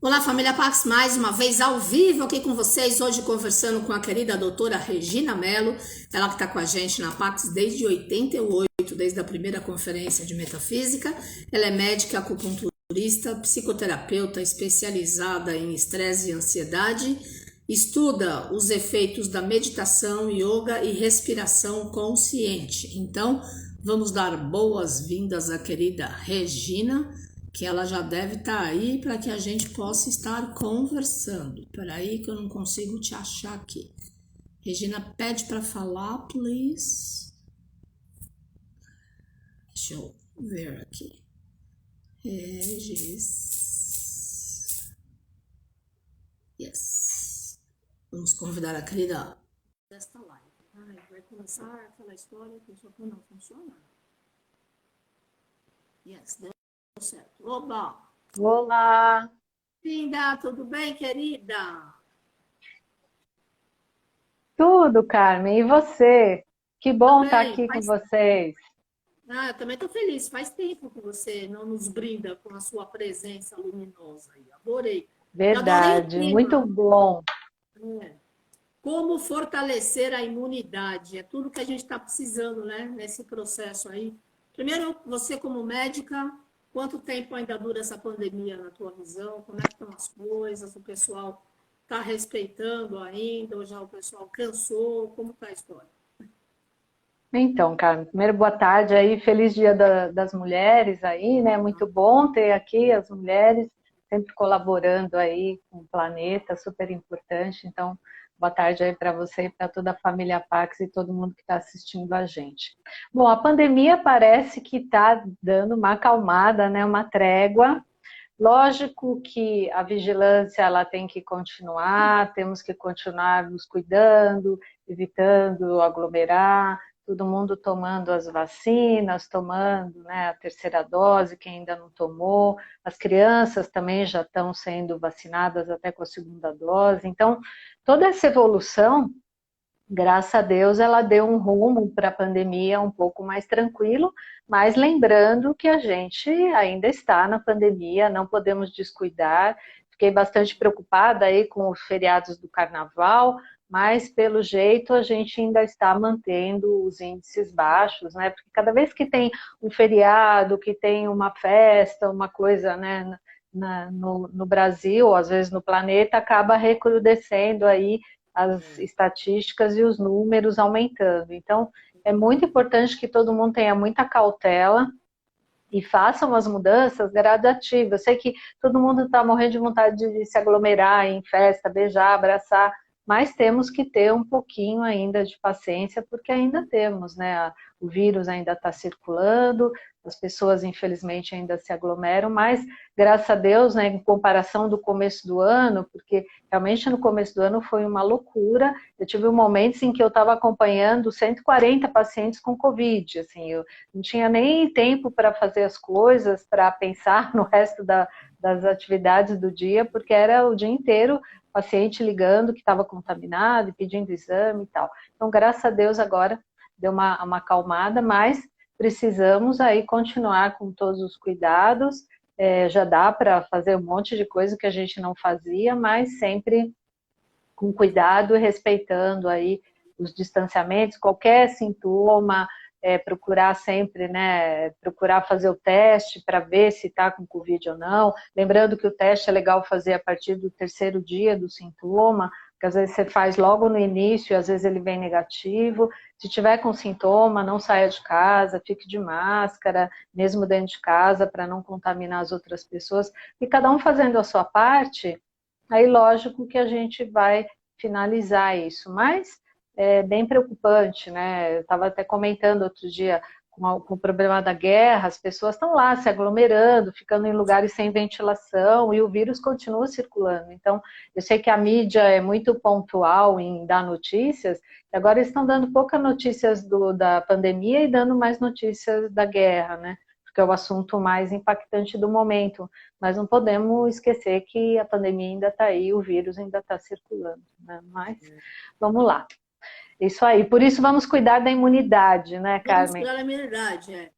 Olá, família Pax, mais uma vez ao vivo aqui com vocês, hoje conversando com a querida doutora Regina Mello, ela que está com a gente na Pax desde 88, desde a primeira conferência de metafísica. Ela é médica, acupunturista, psicoterapeuta especializada em estresse e ansiedade, estuda os efeitos da meditação, yoga e respiração consciente. Então, vamos dar boas-vindas à querida Regina, que ela já deve estar aí para que a gente possa estar conversando. Espera aí que eu não consigo te achar aqui. Regina pede para falar, please. Deixa eu ver aqui. Regis. Yes. Vamos convidar a querida desta live. Ai, vai começar aquela história que só não funciona. Yes, deu certo. Oba! Olá! Linda, tudo bem, querida? Tudo, Carmen, e você? Que bom estar Também, aqui com vocês. eu também estou feliz. Faz tempo que você não nos brinda com a sua presença luminosa aí. Adorei. E adorei o Verdade, muito tema. bom. É, como fortalecer a imunidade. É tudo que a gente está precisando, né? Nesse processo aí. Primeiro, você como médica, quanto tempo ainda dura essa pandemia na tua visão? Como é que estão as coisas? O pessoal está respeitando ainda? Ou já o pessoal cansou? Como está a história? Então, Carmen, primeiro boa tarde aí, feliz Dia das Mulheres aí, né? Muito bom ter aqui as mulheres sempre colaborando aí com o planeta, super importante. Então, boa tarde aí para você e para toda a família Pax e todo mundo que está assistindo a gente. Bom, a pandemia parece que está dando uma acalmada, né? Uma trégua. Lógico que a vigilância ela tem que continuar, temos que continuar nos cuidando, evitando aglomerar, todo mundo tomando as vacinas, tomando, né, a terceira dose, quem ainda não tomou, as crianças também já estão sendo vacinadas até com a segunda dose. Então, toda essa evolução, graças a Deus, ela deu um rumo para a pandemia um pouco mais tranquilo, mas lembrando que a gente ainda está na pandemia, não podemos descuidar. Fiquei bastante preocupada aí com os feriados do carnaval, mas pelo jeito a gente ainda está mantendo os índices baixos, né? Porque cada vez que tem um feriado, que tem uma festa, uma coisa, né, no Brasil, às vezes no planeta, acaba recrudescendo aí as estatísticas e os números aumentando. Então, é muito importante que todo mundo tenha muita cautela e façam as mudanças gradativas. Eu sei que todo mundo está morrendo de vontade de se aglomerar em festa, beijar, abraçar, mas temos que ter um pouquinho ainda de paciência, porque ainda temos, né? O vírus ainda está circulando, as pessoas infelizmente ainda se aglomeram, mas graças a Deus, né, em comparação do começo do ano, porque realmente no começo do ano foi uma loucura, eu tive momentos em que eu estava acompanhando 140 pacientes com Covid, assim, eu não tinha nem tempo para fazer as coisas, para pensar no resto das atividades do dia, porque era o dia inteiro paciente ligando que estava contaminado, pedindo exame e tal. Então, graças a Deus, agora deu uma acalmada, mas precisamos aí continuar com todos os cuidados. Já dá para fazer um monte de coisa que a gente não fazia, mas sempre com cuidado e respeitando aí os distanciamentos, qualquer sintoma, procurar sempre, né, procurar fazer o teste para ver se está com Covid ou não. Lembrando que o teste é legal fazer a partir do terceiro dia do sintoma, porque às vezes você faz logo no início e às vezes ele vem negativo. Se tiver com sintoma, não saia de casa, fique de máscara, mesmo dentro de casa, para não contaminar as outras pessoas. E cada um fazendo a sua parte, aí lógico que a gente vai finalizar isso, mas é bem preocupante, né? Eu estava até comentando outro dia com o problema da guerra, as pessoas estão lá se aglomerando, ficando em lugares sem ventilação e o vírus continua circulando. Então, eu sei que a mídia é muito pontual em dar notícias, e agora estão dando poucas notícias da pandemia e dando mais notícias da guerra, né? Porque é o assunto mais impactante do momento. Mas não podemos esquecer que a pandemia ainda está aí, o vírus ainda está circulando, né? Mas vamos lá. Isso aí. Por isso vamos cuidar da imunidade, né, Vamos Carmen? cuidar da minha idade,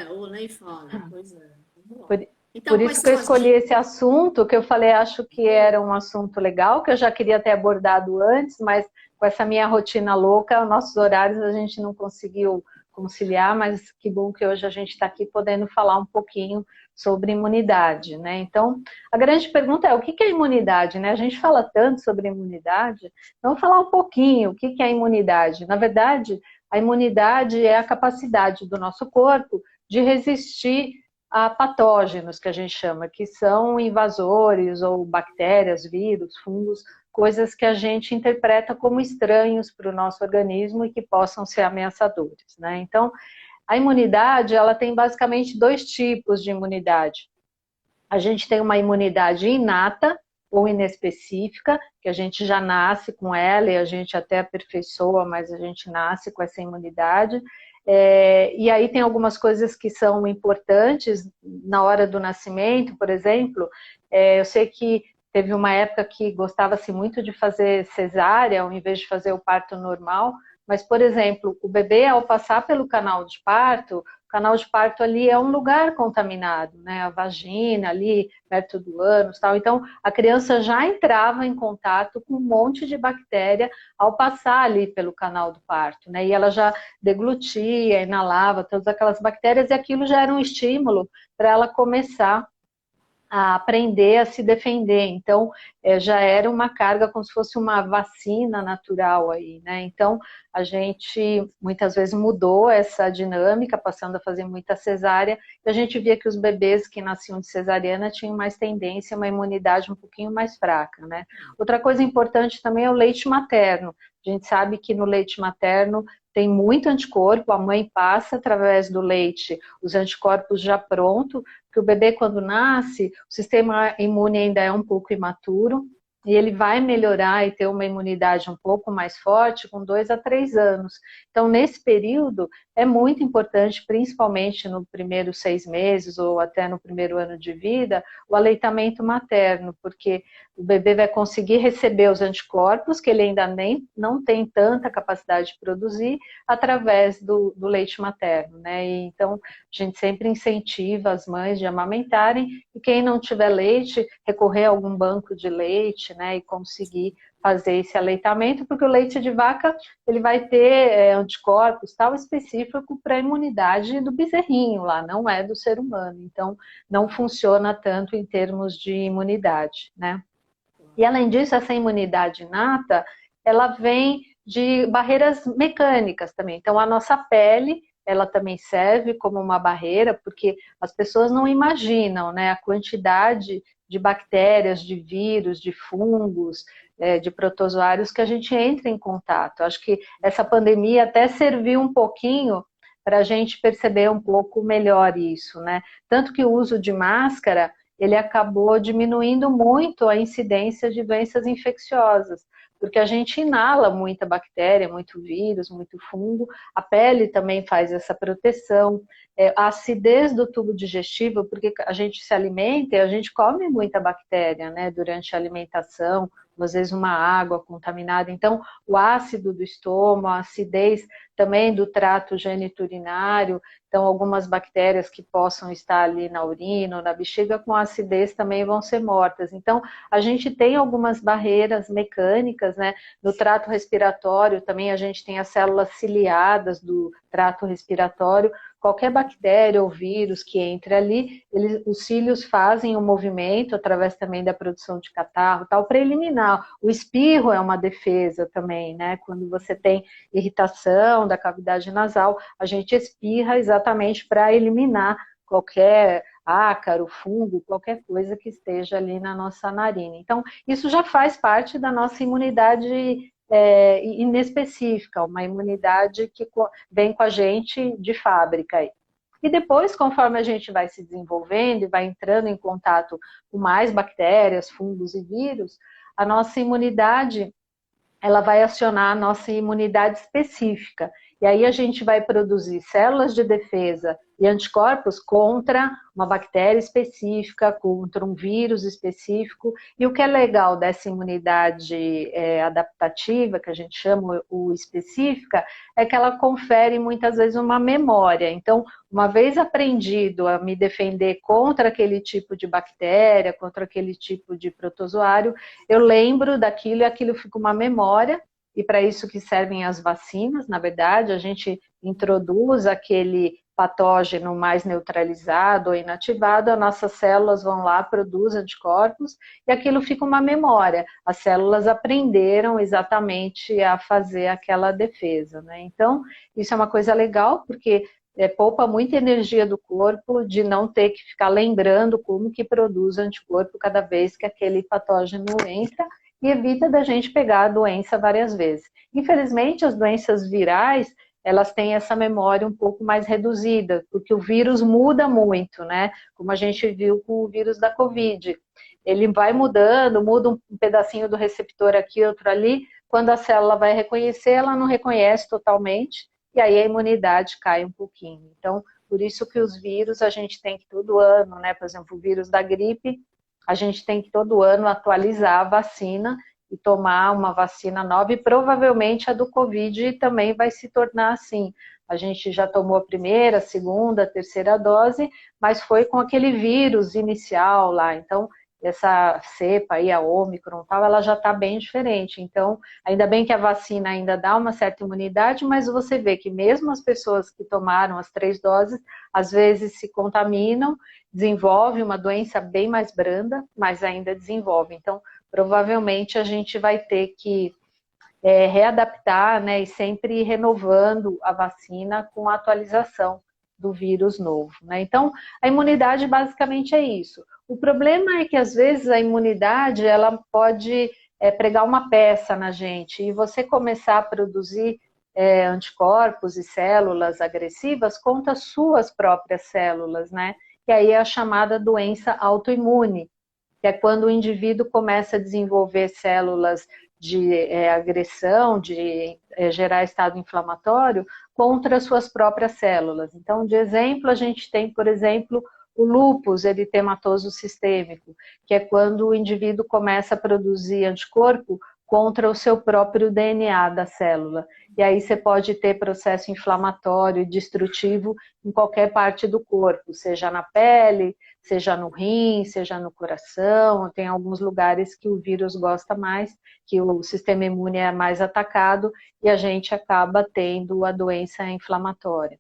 ou nem fala. Pois é. Vamos Por, lá. Então, Por quais isso que eu são as escolhi esse assunto, que eu falei, acho que era um assunto legal, que eu já queria ter abordado antes, mas com essa minha rotina louca, nossos horários a gente não conseguiu conciliar, mas que bom que hoje a gente está aqui podendo falar um pouquinho sobre imunidade, né? Então, a grande pergunta é, o que é imunidade, né? A gente fala tanto sobre imunidade, vamos falar um pouquinho, o que é imunidade? Na verdade, a imunidade é a capacidade do nosso corpo de resistir a patógenos, que a gente chama, que são invasores ou bactérias, vírus, fungos, coisas que a gente interpreta como estranhos para o nosso organismo e que possam ser ameaçadores, né? Então, a imunidade, ela tem basicamente dois tipos de imunidade. A gente tem uma imunidade inata ou inespecífica, que a gente já nasce com ela e a gente até aperfeiçoa, mas a gente nasce com essa imunidade. E aí tem algumas coisas que são importantes na hora do nascimento, por exemplo. Eu sei que teve uma época que gostava-se muito de fazer cesárea ao invés de fazer o parto normal, mas, por exemplo, o bebê, ao passar pelo canal de parto, o canal de parto ali é um lugar contaminado, né? A vagina ali, perto do ânus, tal. Então, a criança já entrava em contato com um monte de bactéria ao passar ali pelo canal do parto, né? E ela já deglutia, inalava todas aquelas bactérias e aquilo já era um estímulo para ela começar a aprender a se defender. Então, já era uma carga como se fosse uma vacina natural aí, né? Então, a gente muitas vezes mudou essa dinâmica, passando a fazer muita cesárea, e a gente via que os bebês que nasciam de cesariana tinham mais tendência a uma imunidade um pouquinho mais fraca, né? Outra coisa importante também é o leite materno. A gente sabe que no leite materno tem muito anticorpo, a mãe passa através do leite os anticorpos já pronto, que o bebê quando nasce, o sistema imune ainda é um pouco imaturo, e ele vai melhorar e ter uma imunidade um pouco mais forte com 2 a 3 anos. Então, nesse período, é muito importante, principalmente no primeiro 6 meses ou até no primeiro ano de vida, o aleitamento materno, porque o bebê vai conseguir receber os anticorpos, que ele ainda nem não tem tanta capacidade de produzir, através do leite materno, né? E, então, a gente sempre incentiva as mães de amamentarem e quem não tiver leite, recorrer a algum banco de leite, né? E conseguir fazer esse aleitamento, porque o leite de vaca ele vai ter anticorpos tal específico para a imunidade do bezerrinho lá, não é do ser humano. Então, não funciona tanto em termos de imunidade, né? E além disso, essa imunidade inata, ela vem de barreiras mecânicas também. Então, a nossa pele, ela também serve como uma barreira, porque as pessoas não imaginam, né, a quantidade de bactérias, de vírus, de fungos, de protozoários que a gente entra em contato. Acho que essa pandemia até serviu um pouquinho para a gente perceber um pouco melhor isso, né? Tanto que o uso de máscara ele acabou diminuindo muito a incidência de doenças infecciosas, porque a gente inala muita bactéria, muito vírus, muito fungo, a pele também faz essa proteção, a acidez do tubo digestivo, porque a gente se alimenta e a gente come muita bactéria, né, durante a alimentação, às vezes uma água contaminada, então o ácido do estômago, a acidez também do trato geniturinário, então algumas bactérias que possam estar ali na urina ou na bexiga com acidez também vão ser mortas. Então a gente tem algumas barreiras mecânicas, né? No trato respiratório também a gente tem as células ciliadas do trato respiratório, qualquer bactéria ou vírus que entre ali, os cílios fazem um movimento através também da produção de catarro, tal, para eliminar. O espirro é uma defesa também, né? Quando você tem irritação da cavidade nasal, a gente espirra exatamente para eliminar qualquer ácaro, fungo, qualquer coisa que esteja ali na nossa narina. Então, isso já faz parte da nossa imunidade inespecífica, uma imunidade que vem com a gente de fábrica aí. E depois, conforme a gente vai se desenvolvendo e vai entrando em contato com mais bactérias, fungos e vírus, a nossa imunidade, ela vai acionar a nossa imunidade específica. E aí a gente vai produzir células de defesa e anticorpos contra uma bactéria específica, contra um vírus específico. E o que é legal dessa imunidade adaptativa, que a gente chama o específica, é que ela confere muitas vezes uma memória. Então, uma vez aprendido a me defender contra aquele tipo de bactéria, contra aquele tipo de protozoário, eu lembro daquilo e aquilo fica uma memória. E para isso que servem as vacinas, na verdade, a gente introduz aquele patógeno mais neutralizado ou inativado, as nossas células vão lá, produzem anticorpos, e aquilo fica uma memória. As células aprenderam exatamente a fazer aquela defesa, né? Então, isso é uma coisa legal, porque poupa muita energia do corpo de não ter que ficar lembrando como que produz anticorpo cada vez que aquele patógeno entra, e evita da gente pegar a doença várias vezes. Infelizmente, as doenças virais, elas têm essa memória um pouco mais reduzida, porque o vírus muda muito, né? Como a gente viu com o vírus da Covid. Ele vai mudando, muda um pedacinho do receptor aqui, outro ali. Quando a célula vai reconhecer, ela não reconhece totalmente, e aí a imunidade cai um pouquinho. Então, por isso que os vírus a gente tem que todo ano, né? Por exemplo, o vírus da gripe, a gente tem que todo ano atualizar a vacina e tomar uma vacina nova, e provavelmente a do Covid também vai se tornar assim. A gente já tomou a primeira, a segunda, a terceira dose, mas foi com aquele vírus inicial lá. Então, essa cepa aí, a Ômicron, tal, ela já está bem diferente. Então, ainda bem que a vacina ainda dá uma certa imunidade, mas você vê que mesmo as pessoas que tomaram as 3 doses, às vezes se contaminam, desenvolve uma doença bem mais branda, mas ainda desenvolve. Então, provavelmente a gente vai ter que readaptar, né, e sempre renovando a vacina com a atualização do vírus novo, né? Então, a imunidade basicamente é isso. O problema é que às vezes a imunidade ela pode pregar uma peça na gente, e você começar a produzir anticorpos e células agressivas contra as suas próprias células, né? Que aí é a chamada doença autoimune, que é quando o indivíduo começa a desenvolver células de agressão, de gerar estado inflamatório contra as suas próprias células. Então, de exemplo, a gente tem, por exemplo, o lúpus eritematoso sistêmico, que é quando o indivíduo começa a produzir anticorpo contra o seu próprio DNA da célula. E aí você pode ter processo inflamatório e destrutivo em qualquer parte do corpo, seja na pele, seja no rim, seja no coração. Tem alguns lugares que o vírus gosta mais, que o sistema imune é mais atacado, e a gente acaba tendo a doença inflamatória.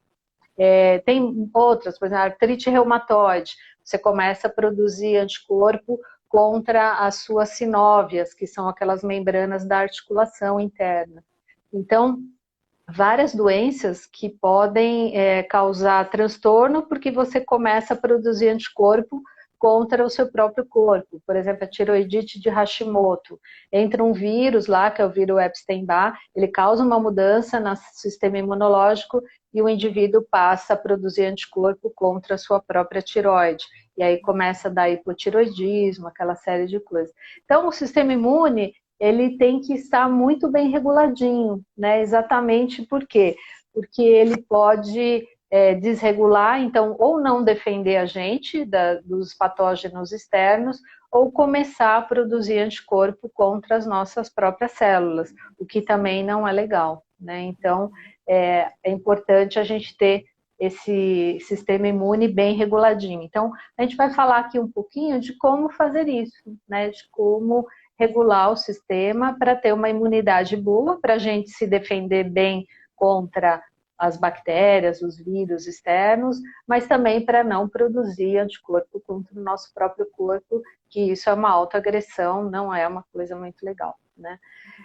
Tem outras, por exemplo, a artrite reumatoide. Você começa a produzir anticorpo contra as suas sinóvias, que são aquelas membranas da articulação interna. Então, várias doenças que podem causar transtorno porque você começa a produzir anticorpo contra o seu próprio corpo. Por exemplo, a tiroidite de Hashimoto. Entra um vírus lá, que é o vírus Epstein-Barr, ele causa uma mudança no sistema imunológico e o indivíduo passa a produzir anticorpo contra a sua própria tiroide. E aí começa a dar hipotiroidismo, aquela série de coisas. Então, o sistema imune, ele tem que estar muito bem reguladinho, né? Exatamente por quê? Porque ele pode desregular, então, ou não defender a gente dos patógenos externos, ou começar a produzir anticorpo contra as nossas próprias células, o que também não é legal, né? Então, é importante a gente ter esse sistema imune bem reguladinho. Então, a gente vai falar aqui um pouquinho de como fazer isso, né? De como regular o sistema para ter uma imunidade boa, para a gente se defender bem contra as bactérias, os vírus externos, mas também para não produzir anticorpo contra o nosso próprio corpo, que isso é uma autoagressão, não é uma coisa muito legal, né?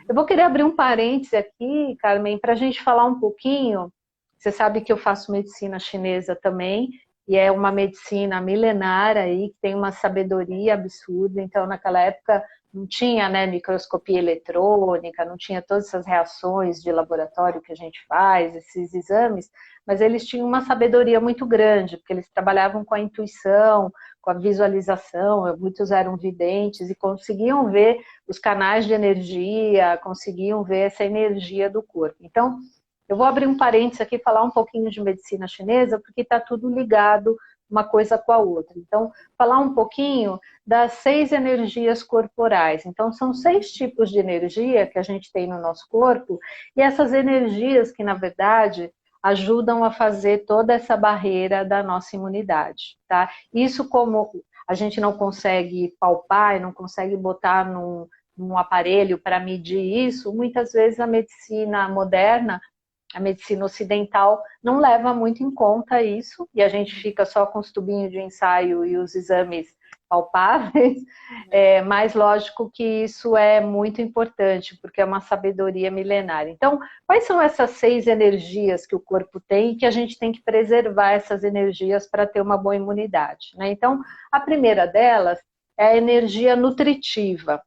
Eu vou querer abrir um parêntese aqui, Carmen, para a gente falar um pouquinho. Você sabe que eu faço medicina chinesa também, e é uma medicina milenar aí, que tem uma sabedoria absurda. Então, naquela época, não tinha, né, microscopia eletrônica, não tinha todas essas reações de laboratório que a gente faz, esses exames, mas eles tinham uma sabedoria muito grande, porque eles trabalhavam com a intuição, com a visualização, muitos eram videntes e conseguiam ver os canais de energia, conseguiam ver essa energia do corpo. Então, Eu vou abrir um parênteses aqui e falar um pouquinho de medicina chinesa, porque está tudo ligado uma coisa com a outra. Então, falar um pouquinho das 6 energias corporais. Então, são 6 tipos de energia que a gente tem no nosso corpo, e essas energias que, na verdade, ajudam a fazer toda essa barreira da nossa imunidade, tá? Isso, como a gente não consegue palpar e não consegue botar num aparelho para medir isso, muitas vezes a medicina moderna, a medicina ocidental, não leva muito em conta isso, e a gente fica só com os tubinhos de ensaio e os exames palpáveis, mas lógico que isso é muito importante, porque é uma sabedoria milenária. Então, quais são essas 6 energias que o corpo tem e que a gente tem que preservar essas energias para ter uma boa imunidade, né? Então, a primeira delas é a energia nutritiva.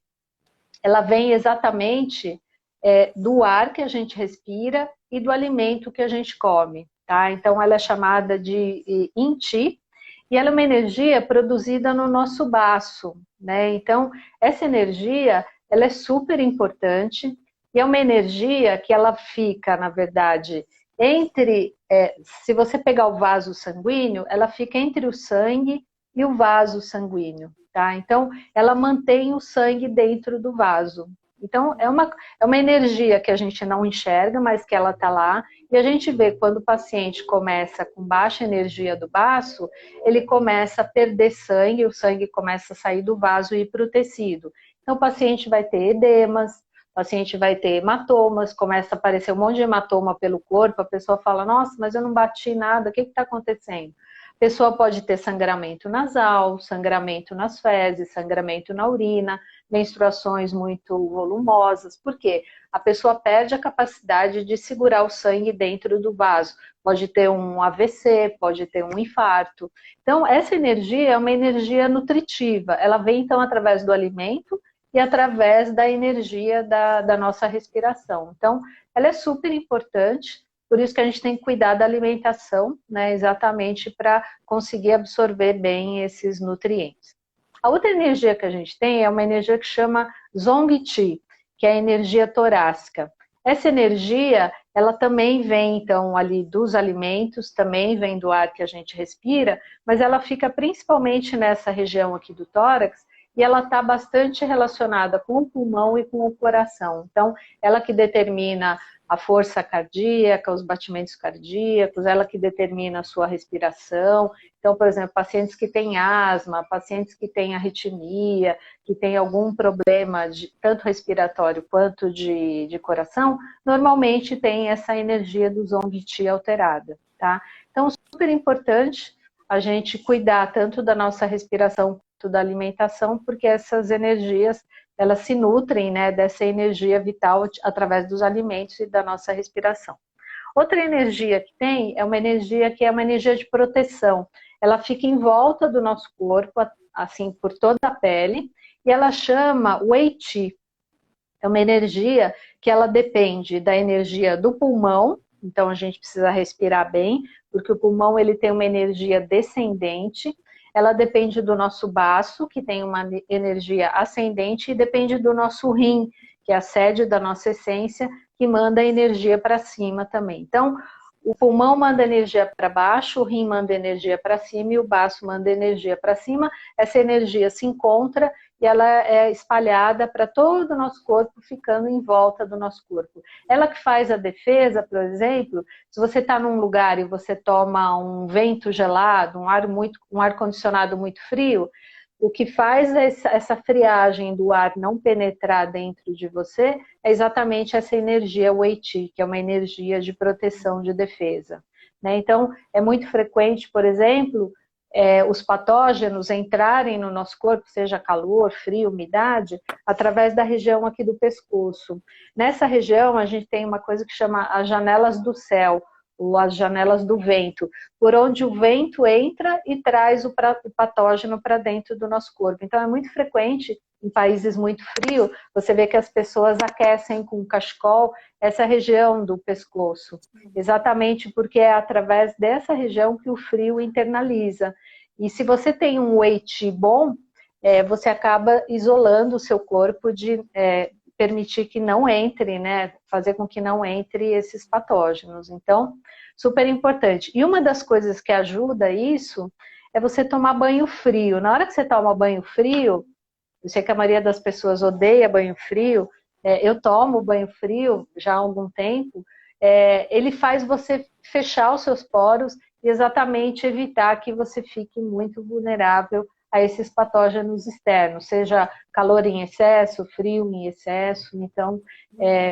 Ela vem exatamente do ar que a gente respira e do alimento que a gente come, tá? Então, ela é chamada de Yin Qi, e ela é uma energia produzida no nosso baço, né? Então, essa energia, ela é super importante, e é uma energia que ela fica, na verdade, se você pegar o vaso sanguíneo, ela fica entre o sangue e o vaso sanguíneo, tá? Então, ela mantém o sangue dentro do vaso. Então, é uma energia que a gente não enxerga, mas que ela está lá. E a gente vê quando o paciente começa com baixa energia do baço, ele começa a perder sangue, o sangue começa a sair do vaso e ir para o tecido. Então, o paciente vai ter edemas, o paciente vai ter hematomas, começa a aparecer um monte de hematoma pelo corpo, a pessoa fala, nossa, mas eu não bati nada, o que está acontecendo? A pessoa pode ter sangramento nasal, sangramento nas fezes, sangramento na urina, menstruações muito volumosas. Por quê? A pessoa perde a capacidade de segurar o sangue dentro do vaso. Pode ter um AVC, pode ter um infarto. Então, essa energia é uma energia nutritiva. Ela vem, então, através do alimento e através da energia da nossa respiração. Então, ela é super importante. Por isso que a gente tem que cuidar da alimentação, né, exatamente para conseguir absorver bem esses nutrientes. A outra energia que a gente tem é uma energia que chama Zong Qi, que é a energia torácica. Essa energia, ela também vem, então, ali dos alimentos, também vem do ar que a gente respira, mas ela fica principalmente nessa região aqui do tórax, e ela está bastante relacionada com o pulmão e com o coração. Então, ela que determina a força cardíaca, os batimentos cardíacos, ela que determina a sua respiração. Então, por exemplo, pacientes que têm asma, pacientes que têm arritmia, que têm algum problema tanto respiratório quanto de coração, normalmente tem essa energia do Zong Qi alterada, tá? Então, super importante a gente cuidar tanto da nossa respiração quanto da alimentação, porque essas energias, elas se nutrem, né, dessa energia vital através dos alimentos e da nossa respiração. Outra energia que tem é uma energia que é uma energia de proteção. Ela fica em volta do nosso corpo, assim, por toda a pele, e ela chama Wei Qi. É uma energia que ela depende da energia do pulmão, então a gente precisa respirar bem, porque o pulmão ele tem uma energia descendente. Ela depende do nosso baço, que tem uma energia ascendente, e depende do nosso rim, que é a sede da nossa essência, que manda energia para cima também. Então, o pulmão manda energia para baixo, o rim manda energia para cima e o baço manda energia para cima. Essa energia se encontra e ela é espalhada para todo o nosso corpo, ficando em volta do nosso corpo. Ela que faz a defesa, por exemplo, se você está num lugar e você toma um vento gelado, um ar-condicionado muito frio, o que faz essa friagem do ar não penetrar dentro de você é exatamente essa energia Wei Qi, que é uma energia de proteção, de defesa, né? Então, é muito frequente, por exemplo, os patógenos entrarem no nosso corpo, seja calor, frio, umidade, através da região aqui do pescoço. Nessa região, a gente tem uma coisa que chama as janelas do céu, ou as janelas do vento, por onde o vento entra e traz o patógeno para dentro do nosso corpo. Então, é muito frequente, em países muito frios, você vê que as pessoas aquecem com cachecol essa região do pescoço, exatamente porque é através dessa região que o frio internaliza. E se você tem um Wei Qi bom, você acaba isolando o seu corpo permitir que não entre, né? Fazer com que não entre esses patógenos. Então, super importante. E uma das coisas que ajuda isso é você tomar banho frio. Na hora que você toma banho frio, eu sei que a maioria das pessoas odeia banho frio, eu tomo banho frio já há algum tempo, ele faz você fechar os seus poros e exatamente evitar que você fique muito vulnerável a esses patógenos externos, seja calor em excesso, frio em excesso. Então,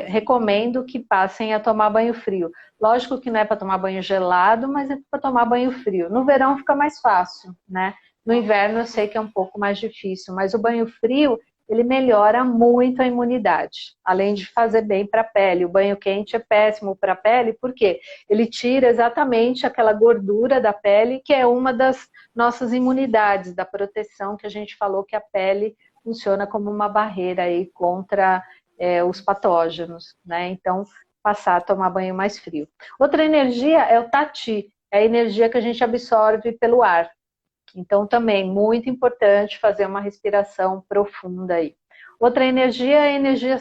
recomendo que passem a tomar banho frio. Lógico que não é para tomar banho gelado, mas é para tomar banho frio. No verão fica mais fácil, né? No inverno eu sei que é um pouco mais difícil, mas o banho frio, ele melhora muito a imunidade, além de fazer bem para a pele. O banho quente é péssimo para a pele, porque ele tira exatamente aquela gordura da pele, que é uma das nossas imunidades, da proteção que a gente falou que a pele funciona como uma barreira aí contra os patógenos, né? Então, passar a tomar banho mais frio. Outra energia é o tati, é a energia que a gente absorve pelo ar. Então, também, muito importante fazer uma respiração profunda aí. Outra energia é a energia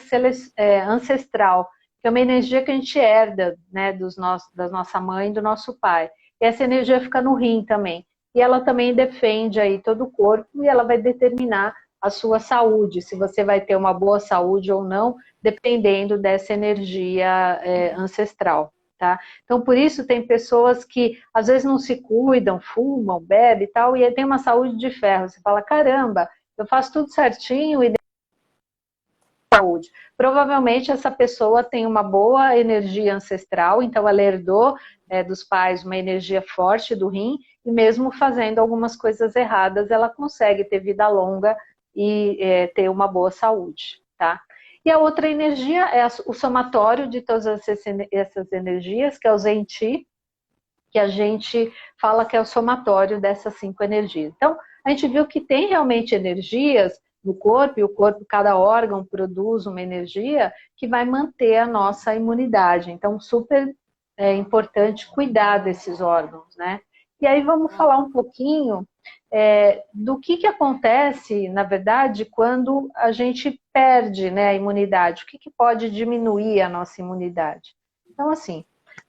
ancestral, que é uma energia que a gente herda, né, da nossa mãe e do nosso pai. E essa energia fica no rim também. E ela também defende aí todo o corpo e ela vai determinar a sua saúde, se você vai ter uma boa saúde ou não, dependendo dessa energia ancestral. Tá? Então, por isso, tem pessoas que às vezes não se cuidam, fumam, bebem e tal, e tem uma saúde de ferro. Você fala, caramba, eu faço tudo certinho e saúde. Provavelmente essa pessoa tem uma boa energia ancestral, então ela herdou dos pais uma energia forte do rim, e mesmo fazendo algumas coisas erradas, ela consegue ter vida longa e ter uma boa saúde, tá? E a outra energia é o somatório de todas essas energias, que é o Zen-Chi, que a gente fala que é o somatório dessas 5 energias. Então, a gente viu que tem realmente energias no corpo, e o corpo, cada órgão produz uma energia que vai manter a nossa imunidade. Então, super importante cuidar desses órgãos, né? E aí vamos falar um pouquinho do que acontece, na verdade, quando a gente perde, né, a imunidade. O que pode diminuir a nossa imunidade? Então, assim,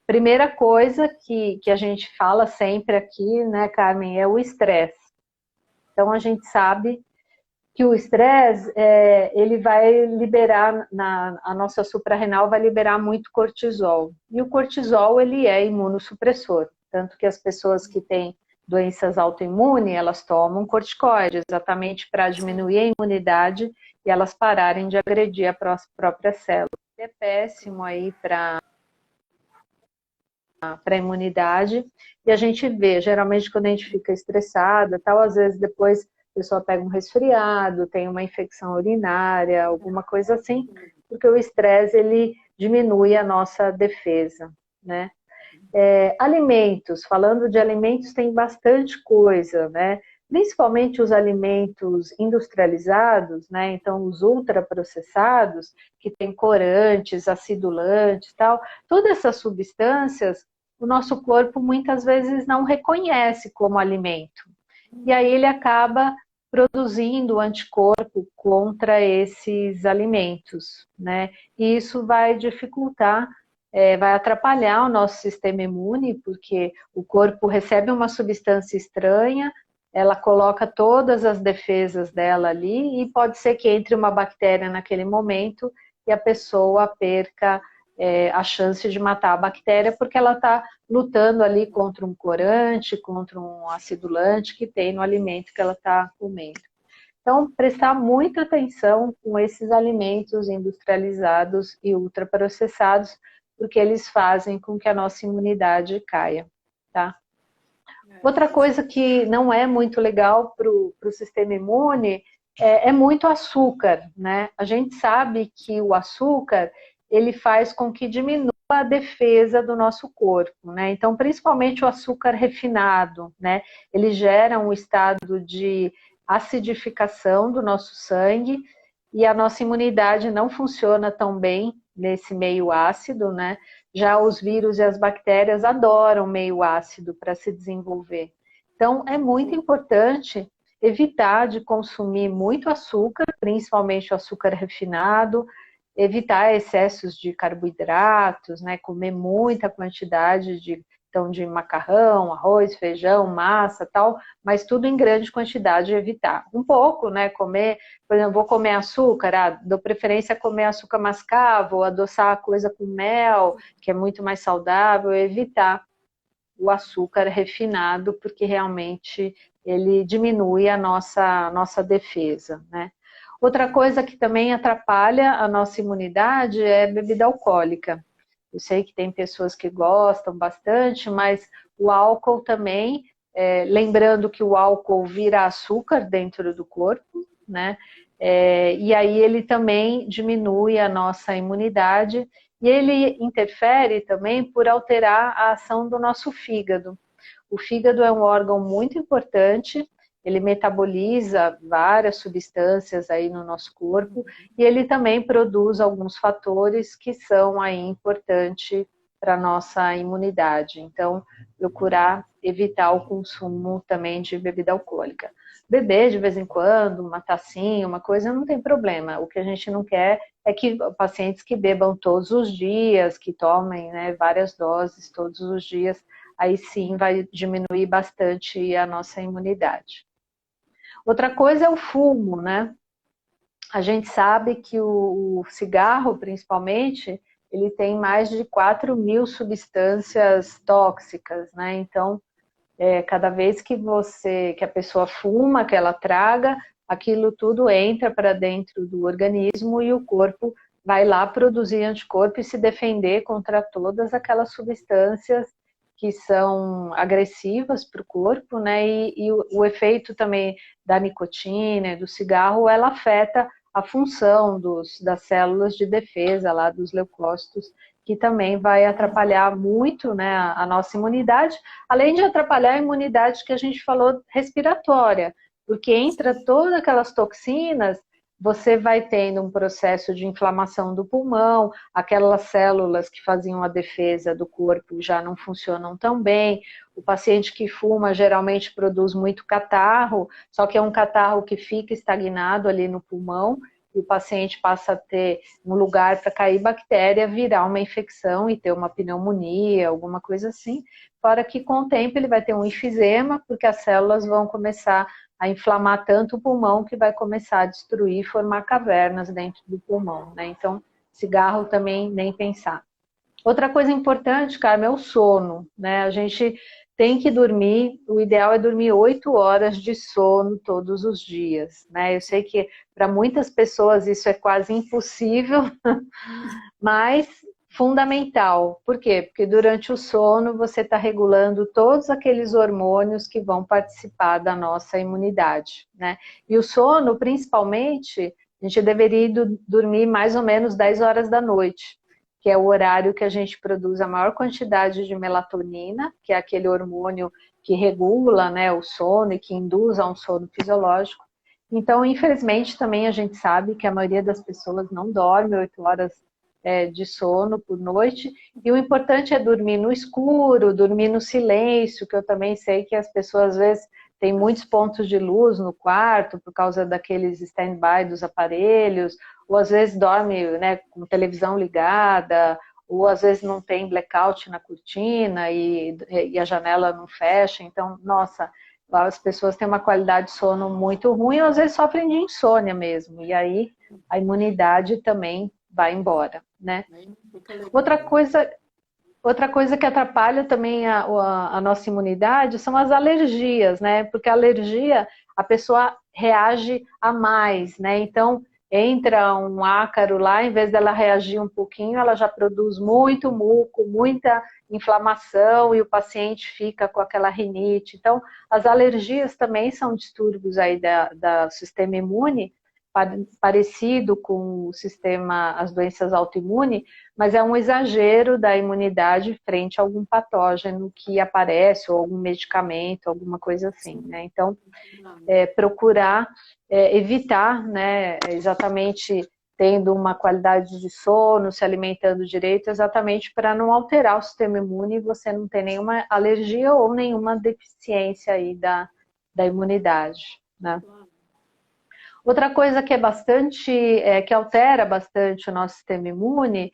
primeira coisa que a gente fala sempre aqui, né, Carmen, é o estresse. Então, a gente sabe que o estresse, ele vai liberar, a nossa suprarrenal vai liberar muito cortisol. E o cortisol, ele é imunossupressor. Tanto que as pessoas que têm doenças autoimunes, elas tomam corticoide, exatamente para diminuir a imunidade e elas pararem de agredir a própria célula. É péssimo aí para a imunidade, e a gente vê, geralmente quando a gente fica estressada, tal, às vezes depois a pessoa pega um resfriado, tem uma infecção urinária, alguma coisa assim, porque o estresse, ele diminui a nossa defesa, né? Alimentos, falando de alimentos, tem bastante coisa, né? Principalmente os alimentos industrializados, né? Então, os ultraprocessados, que tem corantes, acidulantes, tal, todas essas substâncias, o nosso corpo muitas vezes não reconhece como alimento. E aí ele acaba produzindo anticorpo contra esses alimentos, né? E isso vai dificultar, vai atrapalhar o nosso sistema imune, porque o corpo recebe uma substância estranha, ela coloca todas as defesas dela ali, e pode ser que entre uma bactéria naquele momento e a pessoa perca a chance de matar a bactéria, porque ela está lutando ali contra um corante, contra um acidulante que tem no alimento que ela está comendo. Então, prestar muita atenção com esses alimentos industrializados e ultraprocessados, porque eles fazem com que a nossa imunidade caia, tá? Outra coisa que não é muito legal para o sistema imune é muito açúcar, né? A gente sabe que o açúcar, ele faz com que diminua a defesa do nosso corpo, né? Então, principalmente o açúcar refinado, né? Ele gera um estado de acidificação do nosso sangue e a nossa imunidade não funciona tão bem nesse meio ácido, né? Já os vírus e as bactérias adoram meio ácido para se desenvolver. Então, é muito importante evitar de consumir muito açúcar, principalmente o açúcar refinado, evitar excessos de carboidratos, né? Comer muita quantidade então, de macarrão, arroz, feijão, massa, tal, mas tudo em grande quantidade, evitar. Um pouco, né? Comer, por exemplo, vou comer açúcar, dou preferência a comer açúcar mascavo, adoçar a coisa com mel, que é muito mais saudável, evitar o açúcar refinado, porque realmente ele diminui a nossa defesa, né? Outra coisa que também atrapalha a nossa imunidade é bebida alcoólica. Eu sei que tem pessoas que gostam bastante, mas o álcool também, lembrando que o álcool vira açúcar dentro do corpo, né? E aí ele também diminui a nossa imunidade e ele interfere também por alterar a ação do nosso fígado. O fígado é um órgão muito importante, ele metaboliza várias substâncias aí no nosso corpo e ele também produz alguns fatores que são aí importantes para a nossa imunidade. Então, procurar evitar o consumo também de bebida alcoólica. Beber de vez em quando, uma tacinha, uma coisa, não tem problema. O que a gente não quer é que pacientes que bebam todos os dias, que tomem, né, várias doses todos os dias, aí sim vai diminuir bastante a nossa imunidade. Outra coisa é o fumo, né? A gente sabe que o cigarro, principalmente, ele tem mais de 4.000 substâncias tóxicas, né? Então, cada vez que a pessoa fuma, que ela traga, aquilo tudo entra para dentro do organismo e o corpo vai lá produzir anticorpo e se defender contra todas aquelas substâncias que são agressivas para o corpo, né? E o efeito também da nicotina e do cigarro, ela afeta a função das células de defesa lá dos leucócitos, que também vai atrapalhar muito, né, a nossa imunidade, além de atrapalhar a imunidade que a gente falou respiratória, porque entra todas aquelas toxinas, você vai tendo um processo de inflamação do pulmão, aquelas células que faziam a defesa do corpo já não funcionam tão bem. O paciente que fuma geralmente produz muito catarro, só que é um catarro que fica estagnado ali no pulmão, e o paciente passa a ter um lugar para cair bactéria, virar uma infecção e ter uma pneumonia, alguma coisa assim. Fora que com o tempo ele vai ter um enfisema, porque as células vão começar a inflamar tanto o pulmão que vai começar a destruir e formar cavernas dentro do pulmão, né? Então, cigarro também nem pensar. Outra coisa importante, Carmen, é o sono, né? A gente tem que dormir, o ideal é dormir 8 horas de sono todos os dias, né? Eu sei que para muitas pessoas isso é quase impossível, mas fundamental. Por quê? Porque durante o sono você está regulando todos aqueles hormônios que vão participar da nossa imunidade, né? E o sono, principalmente, a gente deveria dormir mais ou menos 10 horas da noite, que é o horário que a gente produz a maior quantidade de melatonina, que é aquele hormônio que regula, né, o sono e que induz a um sono fisiológico. Então, infelizmente, também a gente sabe que a maioria das pessoas não dorme 8 horas de sono por noite, e o importante é dormir no escuro, dormir no silêncio, que eu também sei que as pessoas às vezes têm muitos pontos de luz no quarto por causa daqueles stand-by dos aparelhos, ou às vezes dorme, né, com televisão ligada, ou às vezes não tem blackout na cortina e a janela não fecha. Então, nossa, as pessoas têm uma qualidade de sono muito ruim, ou às vezes sofrem de insônia mesmo, e aí a imunidade também vai embora, né? Outra coisa que atrapalha também a nossa imunidade são as alergias, né? Porque a alergia, a pessoa reage a mais, né? Então, entra um ácaro lá, em vez dela reagir um pouquinho, ela já produz muito muco, muita inflamação e o paciente fica com aquela rinite. Então, as alergias também são distúrbios aí do sistema imune, parecido com o sistema, as doenças autoimunes, mas é um exagero da imunidade frente a algum patógeno que aparece, ou algum medicamento, alguma coisa assim, né? Então, procurar evitar, né, exatamente tendo uma qualidade de sono, se alimentando direito, exatamente para não alterar o sistema imune e você não ter nenhuma alergia ou nenhuma deficiência aí da imunidade, né? Outra coisa que é bastante, que altera bastante o nosso sistema imune,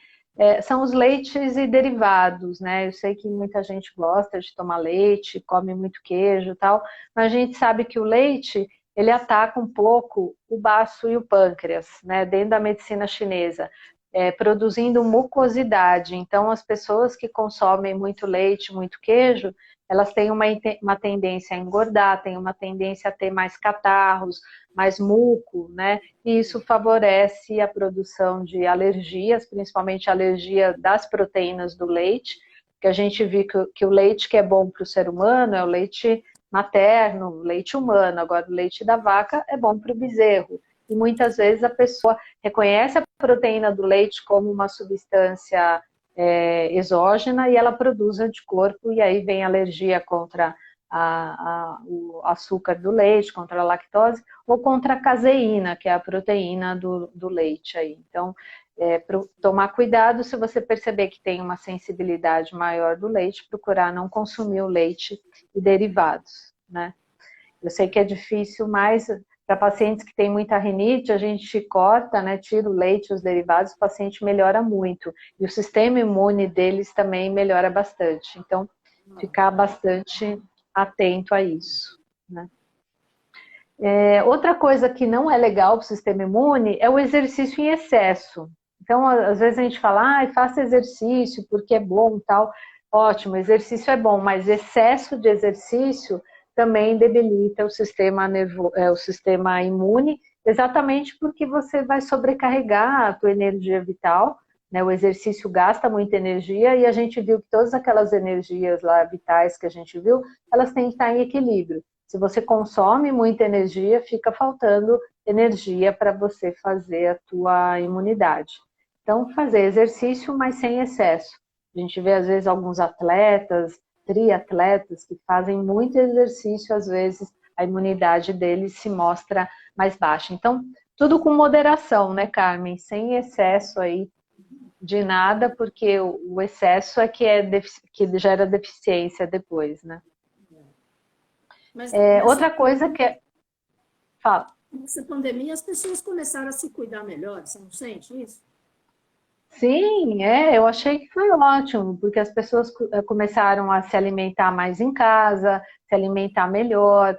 são os leites e derivados, né? Eu sei que muita gente gosta de tomar leite, come muito queijo e tal, mas a gente sabe que o leite, ele ataca um pouco o baço e o pâncreas, né? Dentro da medicina chinesa, produzindo mucosidade. Então, as pessoas que consomem muito leite, muito queijo, elas têm uma tendência a engordar, têm uma tendência a ter mais catarros, mais muco, né? E isso favorece a produção de alergias, principalmente a alergia das proteínas do leite, que a gente viu que o leite que é bom para o ser humano é o leite materno, leite humano, agora o leite da vaca é bom para o bezerro. E muitas vezes a pessoa reconhece a proteína do leite como uma substância exógena e ela produz anticorpo e aí vem alergia contra o açúcar do leite, contra a lactose ou contra a caseína, que é a proteína do leite aí. Então, tomar cuidado se você perceber que tem uma sensibilidade maior do leite, procurar não consumir o leite e derivados, né? Eu sei que é difícil, mas para pacientes que têm muita rinite, a gente corta, né, tira o leite e os derivados, o paciente melhora muito. E o sistema imune deles também melhora bastante. Então, ficar bastante atento a isso, né? Outra coisa que não é legal para o sistema imune é o exercício em excesso. Então, às vezes a gente fala, faça exercício porque é bom e tal. Ótimo, exercício é bom, mas excesso de exercício também debilita o sistema imune, exatamente porque você vai sobrecarregar a tua energia vital, né? O exercício gasta muita energia e a gente viu que todas aquelas energias lá vitais que a gente viu, elas têm que estar em equilíbrio. Se você consome muita energia, fica faltando energia para você fazer a tua imunidade. Então, fazer exercício, mas sem excesso. A gente vê, às vezes, alguns atletas, triatletas, que fazem muito exercício, às vezes, a imunidade deles se mostra mais baixa. Então, tudo com moderação, né, Carmen? Sem excesso aí de nada, porque o excesso é que gera deficiência depois, né? Mas outra coisa que é... Fala. Nessa pandemia, as pessoas começaram a se cuidar melhor, você não sente isso? Sim, eu achei que foi ótimo, porque as pessoas começaram a se alimentar mais em casa, se alimentar melhor,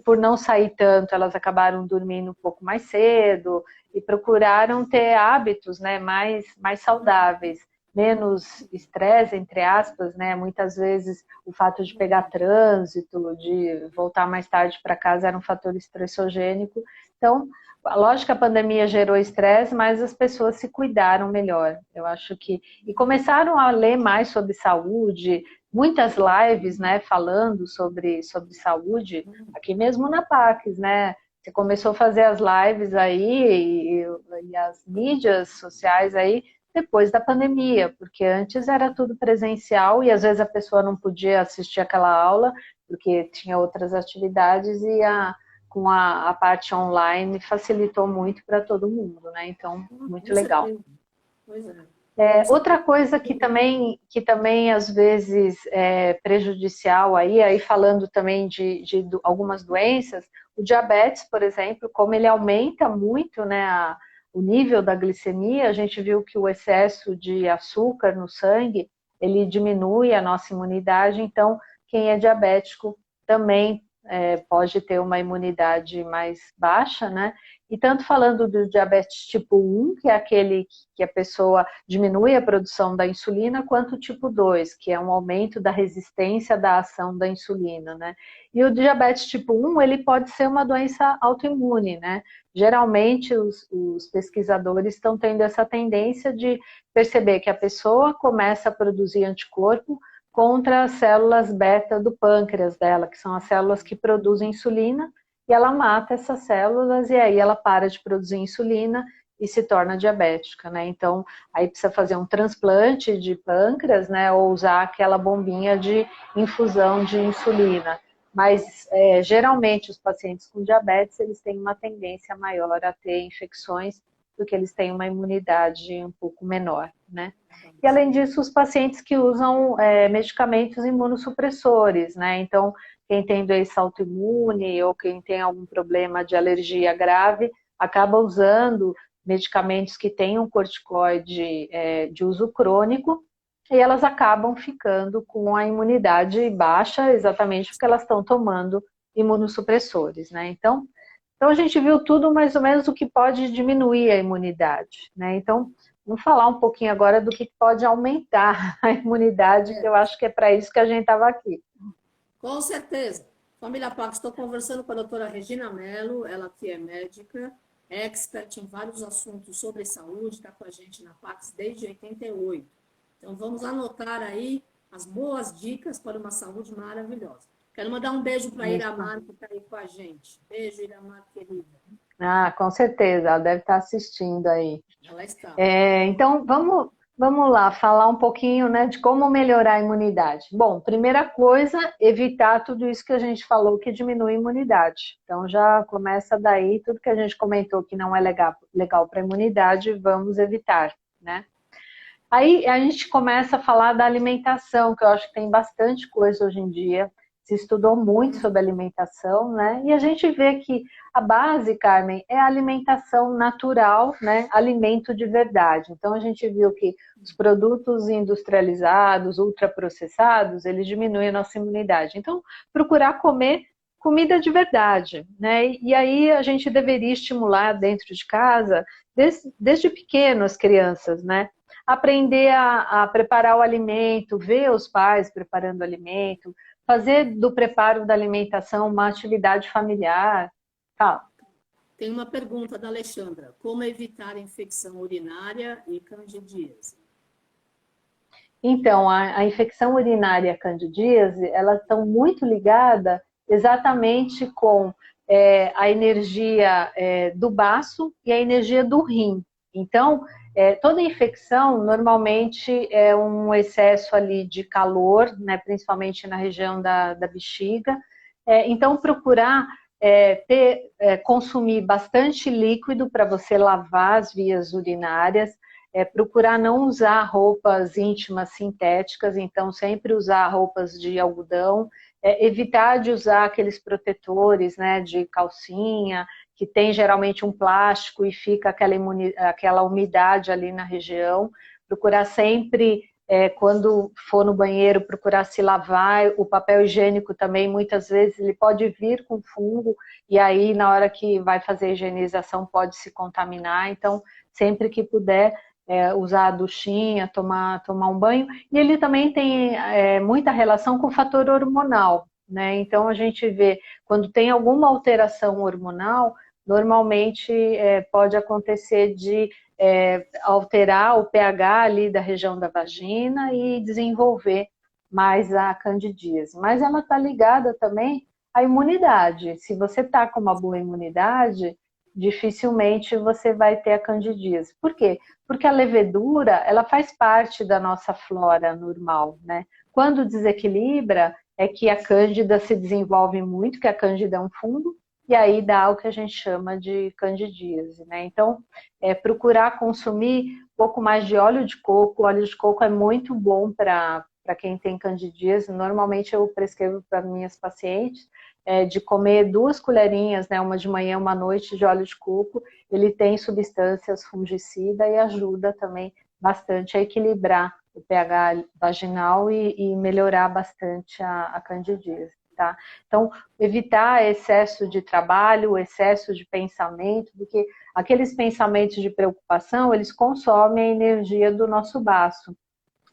por não sair tanto, elas acabaram dormindo um pouco mais cedo e procuraram ter hábitos, né, mais saudáveis, menos estresse, entre aspas, né? Muitas vezes o fato de pegar trânsito, de voltar mais tarde para casa era um fator estressogênico. Então, lógico que a pandemia gerou estresse, mas as pessoas se cuidaram melhor. Eu acho que... E começaram a ler mais sobre saúde, muitas lives, né, falando sobre saúde, aqui mesmo na Pax, né? Você começou a fazer as lives aí e as mídias sociais aí depois da pandemia, porque antes era tudo presencial e às vezes a pessoa não podia assistir aquela aula porque tinha outras atividades e com a parte online facilitou muito para todo mundo, né? Então, muito legal. Pois é. Outra coisa que também às vezes é prejudicial aí falando também de algumas doenças, o diabetes, por exemplo, como ele aumenta muito, né, o nível da glicemia, a gente viu que o excesso de açúcar no sangue, ele diminui a nossa imunidade, então quem é diabético também pode ter uma imunidade mais baixa, né? E tanto falando do diabetes tipo 1, que é aquele que a pessoa diminui a produção da insulina, quanto o tipo 2, que é um aumento da resistência da ação da insulina, né? E o diabetes tipo 1, ele pode ser uma doença autoimune, né? Geralmente, os pesquisadores estão tendo essa tendência de perceber que a pessoa começa a produzir anticorpo contra as células beta do pâncreas dela, que são as células que produzem insulina, e ela mata essas células e aí ela para de produzir insulina e se torna diabética, né? Então, aí precisa fazer um transplante de pâncreas, né? Ou usar aquela bombinha de infusão de insulina. Mas, geralmente, os pacientes com diabetes, eles têm uma tendência maior a ter infecções, porque eles têm uma imunidade um pouco menor, né? E, além disso, os pacientes que usam medicamentos imunossupressores, né? Então, quem tem doença autoimune ou quem tem algum problema de alergia grave, acaba usando medicamentos que têm um corticoide de uso crônico, e elas acabam ficando com a imunidade baixa, exatamente porque elas estão tomando imunossupressores, né? Então a gente viu tudo mais ou menos o que pode diminuir a imunidade, né? Então, vamos falar um pouquinho agora do que pode aumentar a imunidade, que eu acho que é para isso que a gente estava aqui. Com certeza. Família Pax, estou conversando com a doutora Regina Mello, ela que é médica, expert em vários assuntos sobre saúde, está com a gente na Pax desde 88. Então, vamos anotar aí as boas dicas para uma saúde maravilhosa. Quero mandar um beijo para a Iramar, que está aí com a gente. Beijo, Iramar, querida. Ah, com certeza, ela deve estar assistindo aí. Ela está. Então, vamos lá, falar um pouquinho, né, de como melhorar a imunidade. Bom, primeira coisa, evitar tudo isso que a gente falou que diminui a imunidade. Então, já começa daí, tudo que a gente comentou que não é legal para a imunidade, vamos evitar, né? Aí a gente começa a falar da alimentação, que eu acho que tem bastante coisa hoje em dia. Se estudou muito sobre alimentação, né? E a gente vê que a base, Carmen, é a alimentação natural, né? Alimento de verdade. Então a gente viu que os produtos industrializados, ultraprocessados, eles diminuem a nossa imunidade. Então, procurar comer comida de verdade, né? E aí a gente deveria estimular dentro de casa, desde pequeno as crianças, né? Aprender a preparar o alimento, ver os pais preparando o alimento, fazer do preparo da alimentação uma atividade familiar. Tá. Tem uma pergunta da Alexandra. Como evitar infecção urinária e candidíase? Então, a infecção urinária e a candidíase, elas estão muito ligadas exatamente com a energia do baço e a energia do rim. Então, toda infecção normalmente é um excesso ali de calor, né, principalmente na região da bexiga. Então, procurar consumir bastante líquido para você lavar as vias urinárias, procurar não usar roupas íntimas sintéticas, então sempre usar roupas de algodão, evitar de usar aqueles protetores, né, de calcinha, que tem geralmente um plástico e fica aquela umidade ali na região, procurar sempre, quando for no banheiro, procurar se lavar, o papel higiênico também, muitas vezes ele pode vir com fungo, e aí na hora que vai fazer a higienização pode se contaminar, então sempre que puder, usar a duchinha, tomar um banho, e ele também tem muita relação com o fator hormonal, né? Então a gente vê, quando tem alguma alteração hormonal, normalmente pode acontecer de alterar o pH ali da região da vagina e desenvolver mais a candidíase. Mas ela está ligada também à imunidade. Se você está com uma boa imunidade, dificilmente você vai ter a candidíase. Por quê? Porque a levedura, ela faz parte da nossa flora normal, né? Quando desequilibra, é que a cândida se desenvolve muito, que a cândida é um fungo, e aí dá o que a gente chama de candidíase, né? Então, procurar consumir um pouco mais de óleo de coco. O óleo de coco é muito bom para quem tem candidíase. Normalmente eu prescrevo para minhas pacientes de comer 2 colherinhas, né? Uma de manhã, uma à noite, de óleo de coco. Ele tem substâncias fungicidas e ajuda também bastante a equilibrar o pH vaginal e melhorar bastante a candidíase. Tá? Então, evitar excesso de trabalho, excesso de pensamento, porque aqueles pensamentos de preocupação, eles consomem a energia do nosso baço.